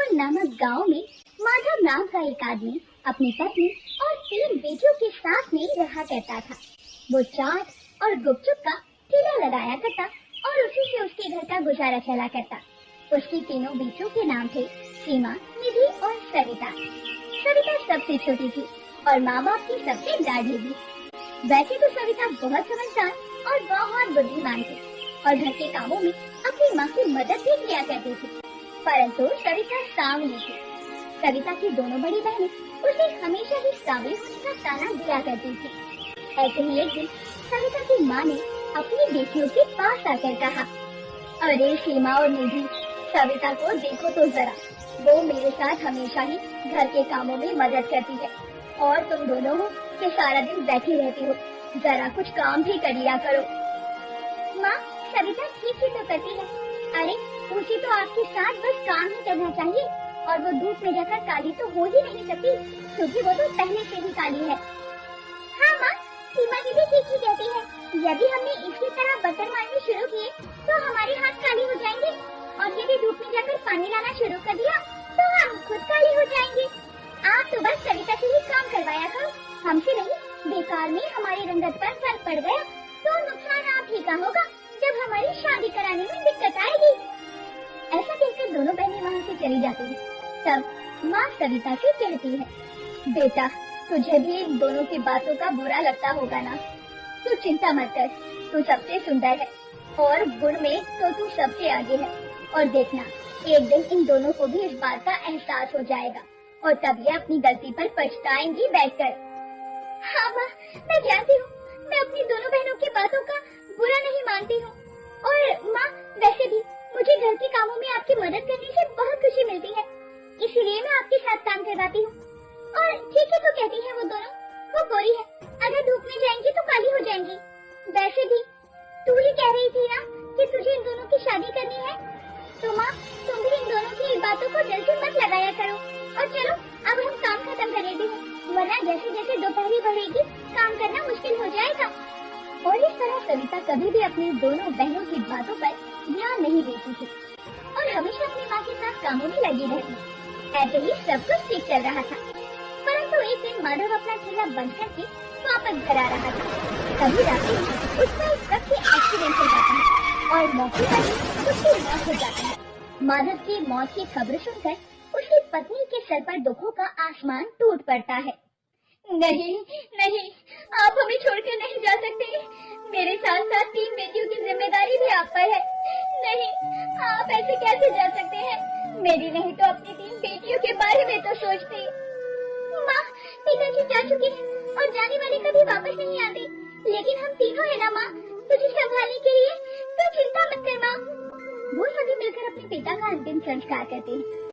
जंगल नामक गांव में माधव नाम का एक आदमी अपनी पत्नी और 3 बेटियों के साथ में रहा करता था। वो चाट और गुपचुप का ठेला लगाया करता और उसी से उसके घर का गुजारा चला करता। उसकी तीनों बेटियों के नाम थे सीमा, निधि और सविता। सविता सबसे छोटी थी और माँ बाप की सबसे लाडली थी। वैसे तो सविता बहुत समझदार और बहुत बुद्धिमान थी और घर के कामों में अपनी माँ की मदद भी किया करती थी, परंतु सविता सांवली थी। सविता की दोनों बड़ी बहनें उसे हमेशा ही सांवली होने का ताना दिया करती थी। ऐसे ही एक दिन सविता की माँ ने अपनी बेटियों के पास आकर कहा, अरे सीमा और निधि, सविता को देखो तो जरा, वो मेरे साथ हमेशा ही घर के कामों में मदद करती है और तुम दोनों हो कि सारा दिन बैठी रहती हो, जरा कुछ काम भी कर लिया करो। माँ, सविता ठीक ही तो करती है। अरे उसे तो आपके साथ बस काम ही करना चाहिए और वो धूप में जाकर काली तो हो ही नहीं सकती, क्योंकि वो तो पहले से ही काली है। हाँ माँ, सीमा दीदी ठीक ही कहती है। यदि हमने इसी तरह बर्तन मारने शुरू किए तो हमारे हाथ काले हो जाएंगे और यदि धूप में जाकर पानी लाना शुरू कर दिया तो हम खुद काली हो जाएंगे। आप तो बस सविता से ही काम करवाया करो, हमसे नहीं। बेकार में हमारी रंगत पर फर्क पड़ गया तो नुकसान आप ही का होगा जब हमारी शादी कराने में दिक्कत आएगी। ऐसा कहकर दोनों बहनें वहाँ से चली जाती हैं। तब माँ सविता से कहती है, बेटा, तुझे भी इन दोनों की बातों का बुरा लगता होगा ना? तू चिंता मत कर, तू सबसे सुंदर है और गुण में तो तू सबसे आगे है। और देखना, एक दिन इन दोनों को भी इस बात का एहसास हो जाएगा और तब ये अपनी गलती पर पछताएंगी बैठकर। हाँ माँ, मैं जानती हूँ, मैं अपनी दोनों बहनों की बातों का बुरा नहीं मानती हूँ। और माँ, वैसे भी मुझे घर के कामों में आपकी मदद करने से बहुत खुशी मिलती है, इसीलिए मैं आपके साथ काम करवाती हूँ। और ठीक है तो कहती है वो दोनों, वो गोरी है, अगर धूप में जाएंगी तो काली हो जाएंगी। वैसे भी तू ही कह रही थी ना कि तुझे इन दोनों की शादी करनी है, तो माँ तुम भी इन दोनों की बातों को दिल से मत लगाया करो। और चलो अब हम काम खत्म कर लेते हैं, वरना जैसे जैसे दोपहरी बढ़ेगी काम करना मुश्किल हो जाएगा। और इस तरह सविता कभी भी अपनी दोनों बहनों की बातों पर ध्यान नहीं देती थी और हमेशा अपनी माँ के साथ कामों में लगी रहती। ऐसे ही सब कुछ ठीक चल रहा था, परंतु एक दिन माधव अपना ठेला बंद करके वापस घर आ रहा था। तभी रात में उसका एक ट्रक से एक्सीडेंट हो जाता है और मौके पर ही उसकी मौत हो जाती है। माधव की मौत की खबर सुनकर उसकी पत्नी के सर पर दुखों का आसमान टूट पड़ता है। नहीं नहीं, आप हमें छोड़कर नहीं जा सकते, मेरे साथ साथ 3 बेटियों की जिम्मेदारी भी आप पर है। नहीं, आप ऐसे कैसे जा सकते हैं? मेरी नहीं तो अपनी 3 बेटियों के बारे में तो सोचते। माँ, पिताजी जा चुके हैं और जाने वाले कभी वापस नहीं आते, लेकिन हम तीनों है ना माँ, तुझे संभालने के लिए, तो चिंता मत कर माँ। वो सभी मिलकर अपने पिता का अंतिम संस्कार करते हैं